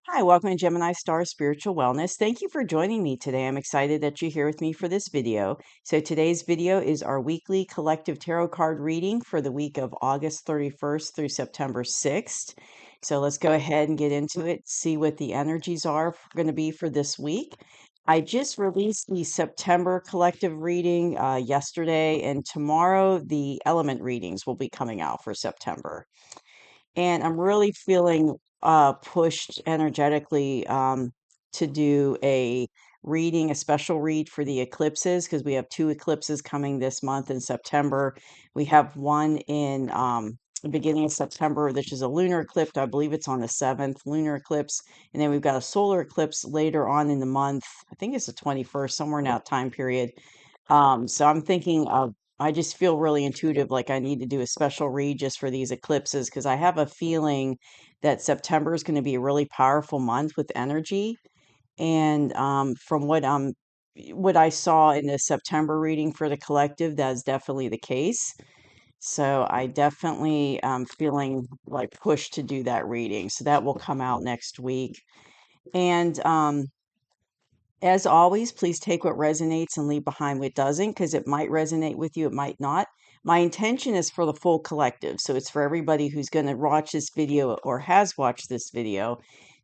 Hi, welcome to Gemini Star Spiritual Wellness. Thank you for joining me today. I'm excited that you're here with me for this video. So today's video is our weekly collective tarot card reading for the week of August 31st through September 6th. So let's go ahead and get into it, see what the energies are going to be for this week. I just released the September collective reading yesterday, and tomorrow the element readings will be coming out for September. And I'm really feeling pushed energetically to do a reading, a special read for the eclipses, because we have two eclipses coming this month in September. We have one in the beginning of September, which is a lunar eclipse. I believe it's on the 7th lunar eclipse. And then we've got a solar eclipse later on in the month. I think it's the 21st, somewhere in that time period. So I'm thinking of, I just feel really intuitive, like I need to do a special read just for these eclipses because I have a feeling that September is going to be a really powerful month with energy. And from what I saw in the September reading for the collective, that's definitely the case. So I definitely feeling like pushed to do that reading. So that will come out next week. And as always, please take what resonates and leave behind what doesn't, because it might resonate with you, it might not. My intention is for the full collective, so it's for everybody who's going to watch this video or has watched this video.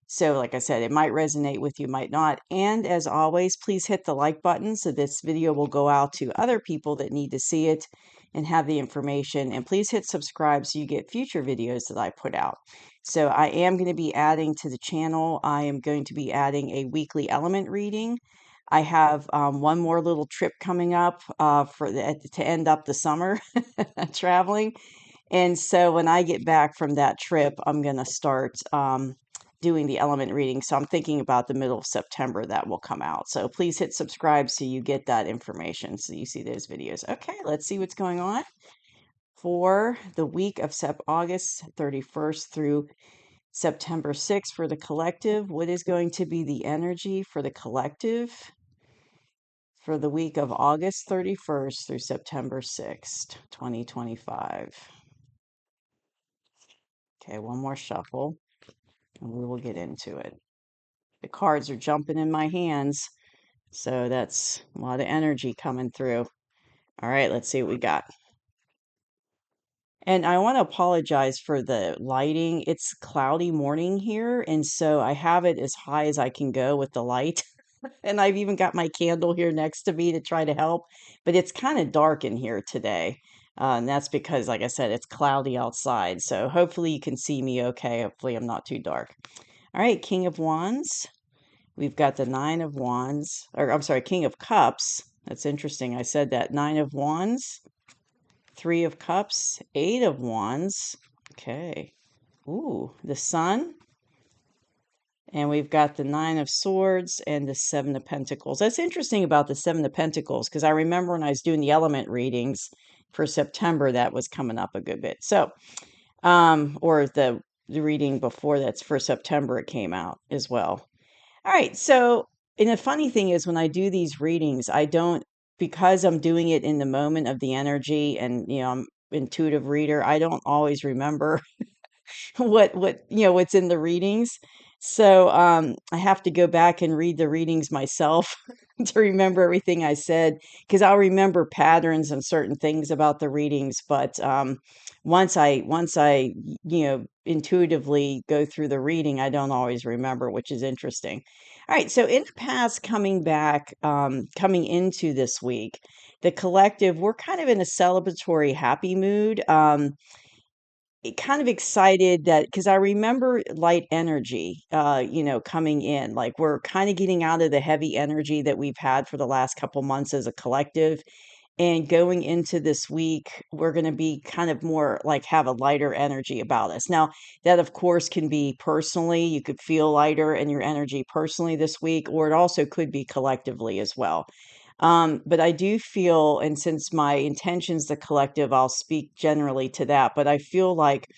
So, like I said, it might resonate with you, might not. And as always, please hit the like button so this video will go out to other people that need to see it and have the information. And please hit subscribe so you get future videos that I put out. So I am going to be adding to the channel. I am going to be adding a weekly element reading. I have one more little trip coming up to end up the summer traveling. And so when I get back from that trip, I'm going to start doing the element reading. So I'm thinking about the middle of September that will come out. So please hit subscribe so you get that information, so you see those videos. Okay, let's see what's going on for the week of August 31st through September 6th for the collective. What is going to be the energy for the collective for the week of August 31st through September 6th, 2025? Okay, one more shuffle and we will get into it. The cards are jumping in my hands, so that's a lot of energy coming through. All right, let's see what we got. And I want to apologize for the lighting. It's cloudy morning here, and so I have it as high as I can go with the light. And I've even got my candle here next to me to try to help, but it's kind of dark in here today. And that's because, like I said, it's cloudy outside. So hopefully you can see me okay. Hopefully I'm not too dark. All right, King of Wands. We've got the Nine of Wands, or I'm sorry, King of Cups. That's interesting. I said that. Nine of Wands, Three of Cups, Eight of Wands. Okay. Ooh, the Sun. And we've got the Nine of Swords and the Seven of Pentacles. That's interesting about the Seven of Pentacles because I remember when I was doing the element readings for September, that was coming up a good bit. So, or the reading before that's for September, it came out as well. All right. So, and the funny thing is, when I do these readings, I don't, because I'm doing it in the moment of the energy and, I'm intuitive reader, I don't always remember what's in the readings. So I have to go back and read the readings myself to remember everything I said, because I'll remember patterns and certain things about the readings, but once I intuitively go through the reading, I don't always remember, which is interesting. All right, so in the past, coming into this week, the collective, we're kind of in a celebratory happy mood. Kind of excited that, because I remember light energy, coming in. Like we're kind of getting out of the heavy energy that we've had for the last couple months as a collective. And going into this week, we're going to be kind of more like have a lighter energy about us. Now, that of course can be personally, you could feel lighter in your energy personally this week, or it also could be collectively as well. But I do feel, and since my intention's the collective, I'll speak generally to that. But I feel like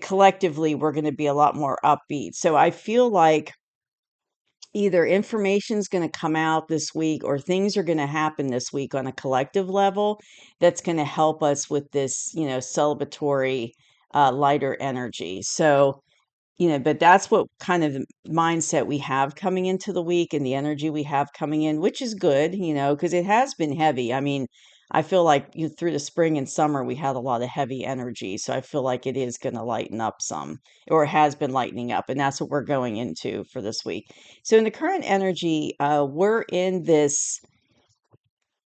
collectively we're going to be a lot more upbeat. So I feel like either information's going to come out this week or things are going to happen this week on a collective level that's going to help us with this, celebratory, lighter energy. So but that's what kind of the mindset we have coming into the week and the energy we have coming in, which is good, because it has been heavy. I mean, I feel like through the spring and summer, we had a lot of heavy energy. So I feel like it is going to lighten up some, or has been lightening up. And that's what we're going into for this week. So in the current energy, we're in this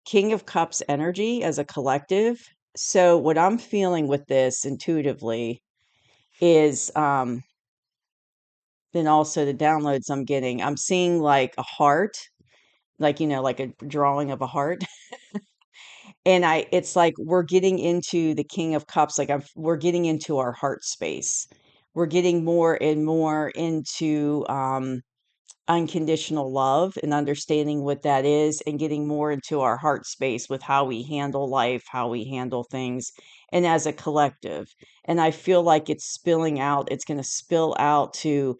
King of Cups energy as a collective. So what I'm feeling with this intuitively is, then also the downloads I'm getting, I'm seeing like a heart, like, like a drawing of a heart. And it's like we're getting into the King of Cups, like we're getting into our heart space. We're getting more and more into, unconditional love and understanding what that is and getting more into our heart space with how we handle life, how we handle things, and as a collective. And I feel like it's spilling out, it's going to spill out to,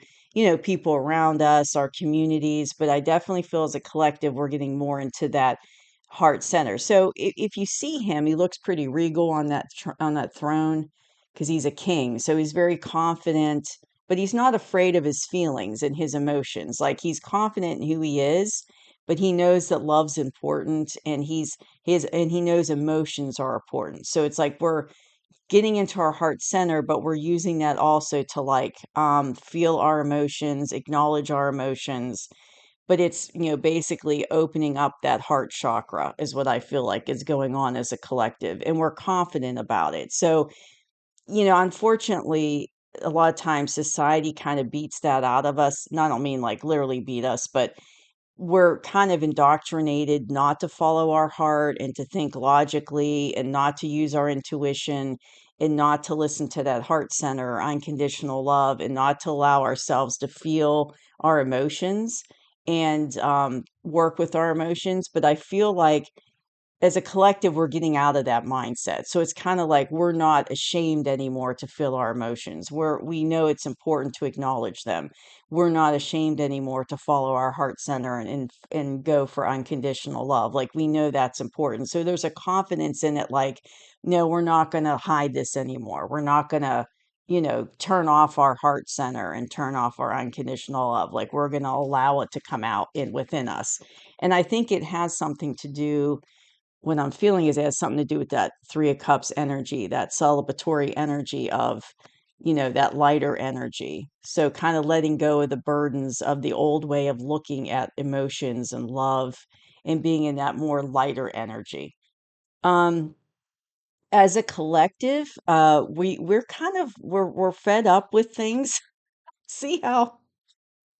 people around us, our communities, but I definitely feel as a collective we're getting more into that heart center. So if you see him, he looks pretty regal on that on that throne because he's a king. So he's very confident, but he's not afraid of his feelings and his emotions. Like he's confident in who he is, but he knows that love's important and he knows emotions are important. So it's like we're getting into our heart center, but we're using that also to like feel our emotions, acknowledge our emotions. But it's, basically opening up that heart chakra is what I feel like is going on as a collective. And we're confident about it. So unfortunately, a lot of times society kind of beats that out of us. And I don't mean like literally beat us, but we're kind of indoctrinated not to follow our heart and to think logically and not to use our intuition and not to listen to that heart center, unconditional love, and not to allow ourselves to feel our emotions and work with our emotions. But I feel like as a collective, we're getting out of that mindset. So it's kind of like we're not ashamed anymore to feel our emotions. We know it's important to acknowledge them. We're not ashamed anymore to follow our heart center and go for unconditional love. Like we know that's important. So there's a confidence in it. Like, no, we're not going to hide this anymore. We're not going to, turn off our heart center and turn off our unconditional love. Like we're going to allow it to come out within us. And I think it has something to do what I'm feeling is it has something to do with that Three of Cups energy, that celebratory energy of, that lighter energy. So kind of letting go of the burdens of the old way of looking at emotions and love and being in that more lighter energy. Um, as a collective, we're kind of we're fed up with things. See how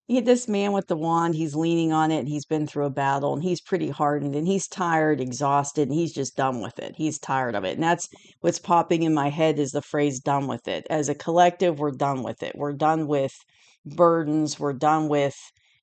this man with the wand, he's leaning on it and he's been through a battle and he's pretty hardened and he's tired, exhausted, and he's just done with it. He's tired of it. And that's what's popping in my head is the phrase done with it. As a collective, we're done with it. We're done with burdens. We're done with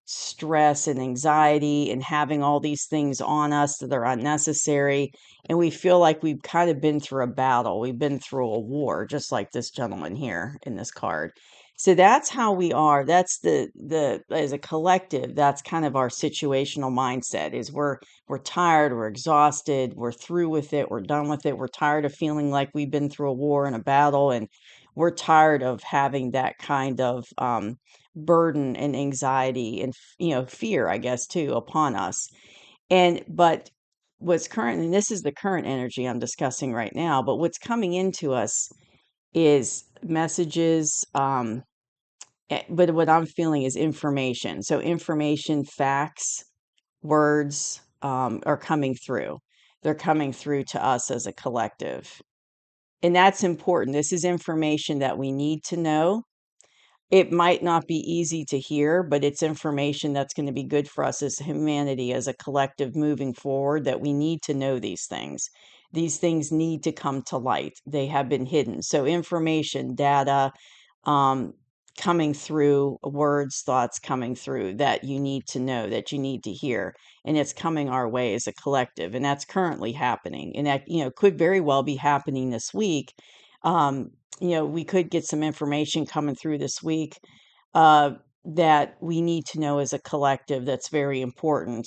stress and anxiety and having all these things on us that are unnecessary. And we feel like we've kind of been through a battle. We've been through a war, just like this gentleman here in this card. So that's how we are. That's the as a collective, that's kind of our situational mindset is we're tired, we're exhausted, we're through with it, we're done with it. We're tired of feeling like we've been through a war and a battle, and we're tired of having that kind of burden and anxiety and fear, I guess, too, upon us. But what's current, and this is the current energy I'm discussing right now, but what's coming into us is messages, but what I'm feeling is information. So information, facts, words, are coming through. They're coming through to us as a collective. And that's important. This is information that we need to know. It might not be easy to hear, but it's information that's going to be good for us as humanity, as a collective moving forward, that we need to know these things. These things need to come to light. They have been hidden. So information, data, um, coming through, words, thoughts coming through that you need to know, that you need to hear. And it's coming our way as a collective. And that's currently happening. And that, could very well be happening this week. Um, we could get some information coming through this week uh, that we need to know as a collective that's very important.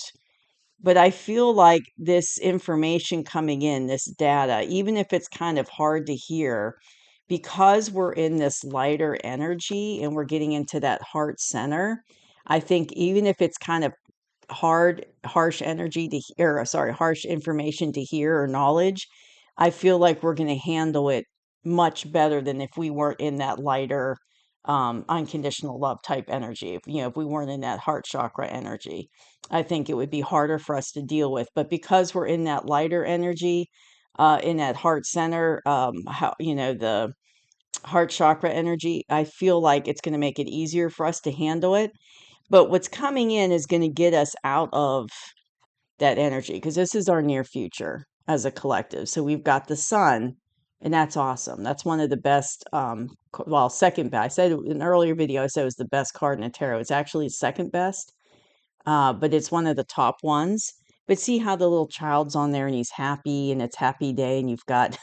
But I feel like this information coming in, this data, even if it's kind of hard to hear, because we're in this lighter energy and we're getting into that heart center, I think even if it's kind of harsh energy to hear, sorry, harsh information to hear or knowledge, I feel like we're going to handle it much better than if we weren't in that lighter, unconditional love type energy. If we weren't in that heart chakra energy, I think it would be harder for us to deal with. But because we're in that lighter energy, in that heart center, the heart chakra energy, I feel like it's going to make it easier for us to handle it. But what's coming in is going to get us out of that energy because this is our near future as a collective. So we've got the sun, and that's awesome. That's one of the best, second best. I said in an earlier video, I said it was the best card in the tarot. It's actually second best, but it's one of the top ones. But see how the little child's on there and he's happy and it's happy day, and you've got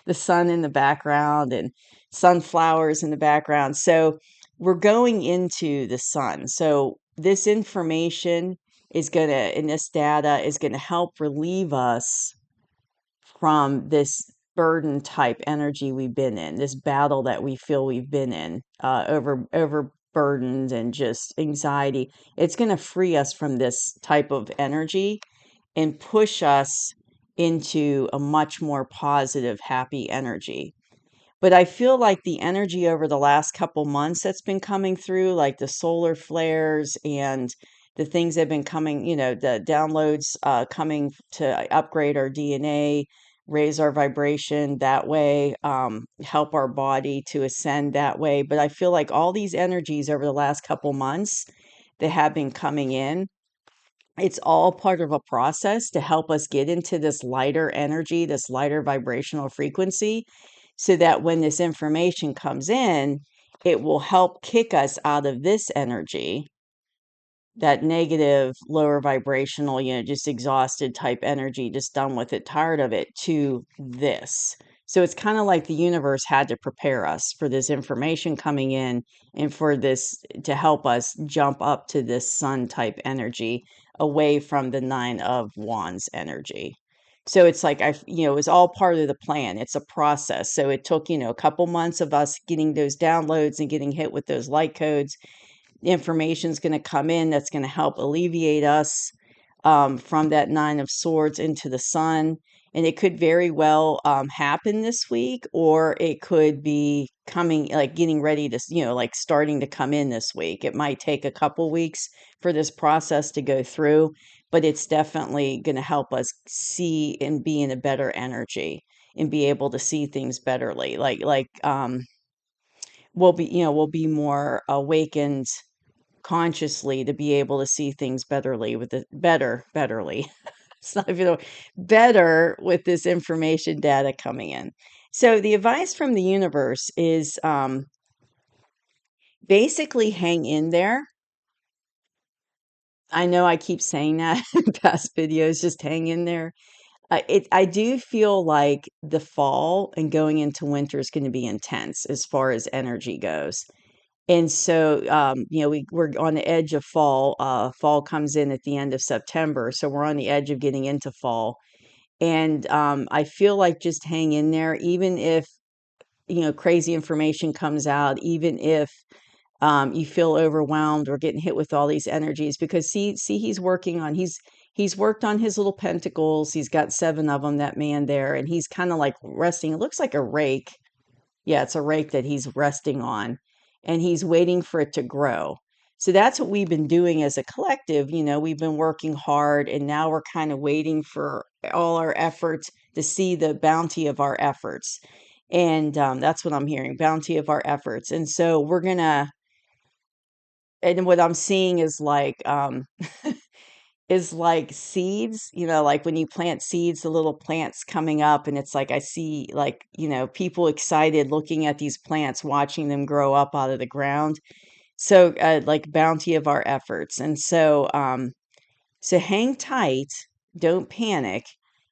the sun in the background and sunflowers in the background. So we're going into the sun. So this information is going to, and this data is going to help relieve us from this burden type energy we've been in, this battle that we feel we've been in, over burdened and just anxiety. It's going to free us from this type of energy and push us into a much more positive, happy energy. But I feel like the energy over the last couple months that's been coming through, like the solar flares and the things that have been coming, the downloads coming to upgrade our DNA, raise our vibration that way, help our body to ascend that way. But I feel like all these energies over the last couple months that have been coming in, it's all part of a process to help us get into this lighter energy, this lighter vibrational frequency, so that when this information comes in, it will help kick us out of this energy, that negative, lower vibrational, just exhausted type energy, just done with it, tired of it, to this. So it's kind of like the universe had to prepare us for this information coming in and for this to help us jump up to this sun type energy away from the Nine of Wands energy. So it's like it was all part of the plan. It's a process. So it took, a couple months of us getting those downloads and getting hit with those light codes. Information is going to come in that's going to help alleviate us, from that Nine of Swords into the sun. And it could very well happen this week, or it could be coming, like getting ready to, like starting to come in this week. It might take a couple weeks for this process to go through, but it's definitely going to help us see and be in a better energy and be able to see things betterly. We'll be more awakened consciously to be able to see things betterly with the betterly. It's not even better with this information data coming in. So the advice from the universe is, basically hang in there. I know I keep saying that in past videos, just hang in there. I do feel like the fall and going into winter is going to be intense as far as energy goes. And so, we're on the edge of fall. Fall comes in at the end of September, so we're on the edge of getting into fall. And I feel like just hang in there, even if crazy information comes out, even if you feel overwhelmed or getting hit with all these energies. Because see, he's worked on his little pentacles. He's got 7 of them. That man there, and he's kind of like resting. It looks like a rake. Yeah, it's a rake that he's resting on, and he's waiting for it to grow. So that's what we've been doing as a collective. We've been working hard, and now we're kind of waiting for all our efforts to see the bounty of our efforts. And that's what I'm hearing, bounty of our efforts. And so and what I'm seeing is like, is like seeds, like when you plant seeds, the little plants coming up, and it's like I see, like, people excited looking at these plants, watching them grow up out of the ground. So like bounty of our efforts. And so hang tight, don't panic,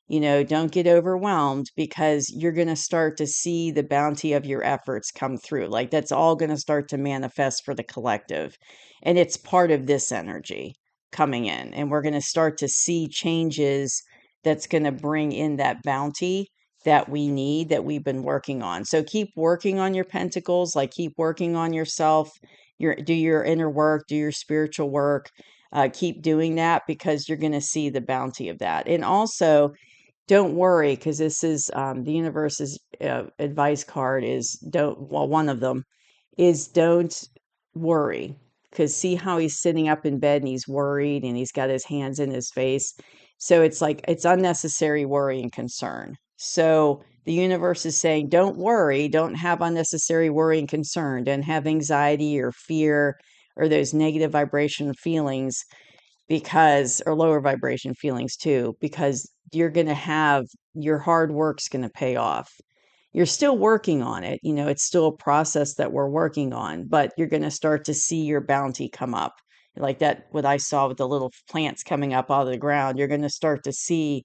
don't get overwhelmed, because you're going to start to see the bounty of your efforts come through. Like that's all going to start to manifest for the collective. And it's part of this energy coming in. And we're going to start to see changes that's going to bring in that bounty that we need, that we've been working on. So keep working on your pentacles, like keep working on yourself, do your inner work, do your spiritual work. Keep doing that because you're going to see the bounty of that. And also, don't worry, because this is the universe's advice card is one of them is don't worry. Because see how he's sitting up in bed and he's worried and he's got his hands in his face. So it's like it's unnecessary worry and concern. So the universe is saying, don't worry, don't have unnecessary worry and concern, don't have anxiety or fear or those negative vibration feelings because or lower vibration feelings too, because you're going to have your hard work's going to pay off. You're still working on it, it's still a process that we're working on, but you're going to start to see your bounty come up, like that what I saw with the little plants coming up out of the ground. You're going to start to see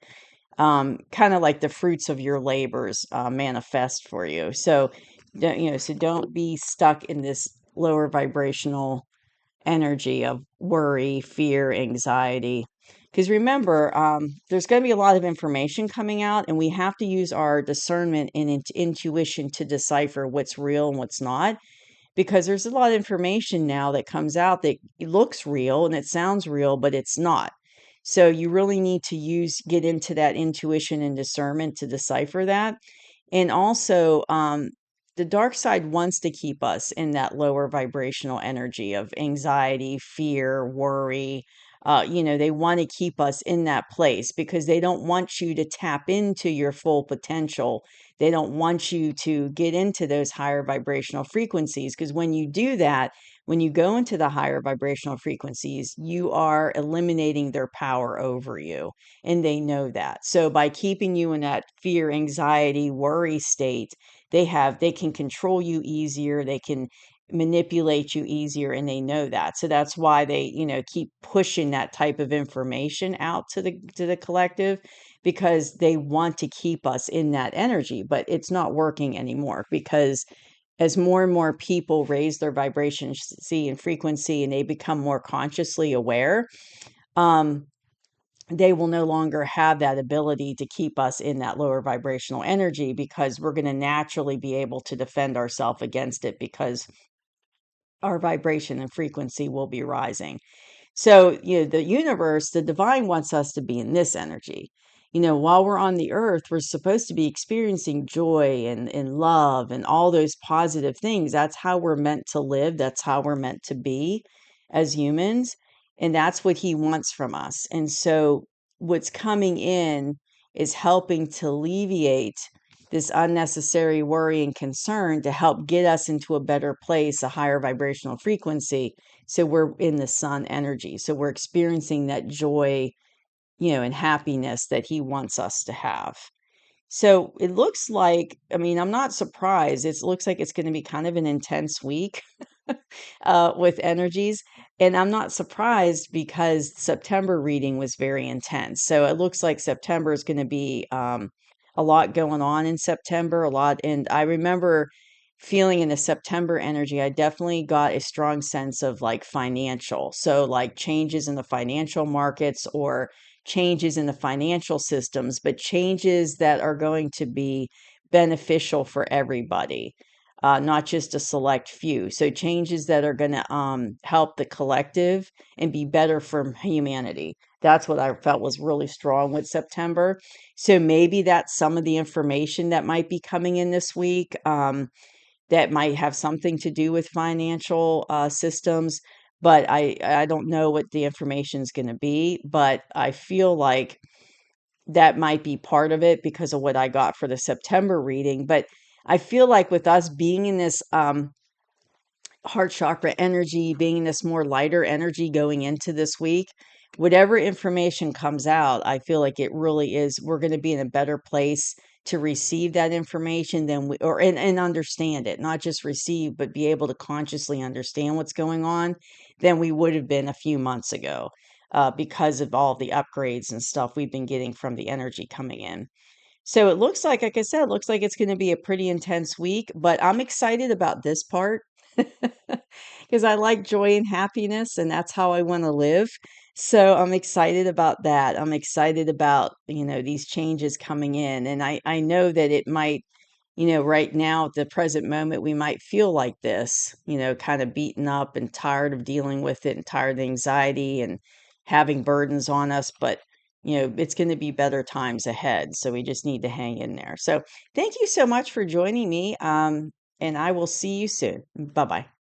kind of like the fruits of your labors manifest for you. So so don't be stuck in this lower vibrational energy of worry, fear, anxiety. Because remember, there's going to be a lot of information coming out, and we have to use our discernment and intuition to decipher what's real and what's not. Because there's a lot of information now that comes out that looks real and it sounds real, but it's not. So you really need to get into that intuition and discernment to decipher that. And also, the dark side wants to keep us in that lower vibrational energy of anxiety, fear, worry. They want to keep us in that place because they don't want you to tap into your full potential. They don't want you to get into those higher vibrational frequencies because when you do that, when you go into the higher vibrational frequencies, you are eliminating their power over you. And they know that. So by keeping you in that fear, anxiety, worry state, they can control you easier, they can manipulate you easier, and they know that. So that's why they, keep pushing that type of information out to the collective because they want to keep us in that energy, but it's not working anymore because as more and more people raise their vibration and frequency and they become more consciously aware, um, they will no longer have that ability to keep us in that lower vibrational energy because we're going to naturally be able to defend ourselves against it because our vibration and frequency will be rising. So, the universe, the divine wants us to be in this energy. While we're on the earth, we're supposed to be experiencing joy and love and all those positive things. That's how we're meant to live. That's how we're meant to be as humans. And that's what he wants from us. And so, what's coming in is helping to alleviate this unnecessary worry and concern to help get us into a better place, a higher vibrational frequency. So we're in the sun energy. So we're experiencing that joy, and happiness that he wants us to have. So it looks like, I mean, I'm not surprised. It looks like it's going to be kind of an intense week with energies. And I'm not surprised because September reading was very intense. So it looks like September is going to be a lot going on in September, a lot. And I remember feeling in the September energy, I definitely got a strong sense of like financial. So, like changes in the financial markets or changes in the financial systems, but changes that are going to be beneficial for everybody, not just a select few. So changes that are going to help the collective and be better for humanity. That's what I felt was really strong with September. So maybe that's some of the information that might be coming in this week. That might have something to do with financial systems, but I don't know what the information is going to be. But I feel like that might be part of it because of what I got for the September reading. But I feel like with us being in this heart chakra energy, being in this more lighter energy going into this week, whatever information comes out, I feel like it really is, we're going to be in a better place to receive that information than and understand it, not just receive, but be able to consciously understand what's going on than we would have been a few months ago. Because of all the upgrades and stuff we've been getting from the energy coming in. So it looks like I said, it looks like it's going to be a pretty intense week, but I'm excited about this part because I like joy and happiness, and that's how I want to live. So I'm excited about that. I'm excited about, these changes coming in. And I know that it might, right now at the present moment, we might feel like this, kind of beaten up and tired of dealing with it and tired of the anxiety and having burdens on us. But, it's going to be better times ahead. So we just need to hang in there. So thank you so much for joining me. And I will see you soon. Bye bye.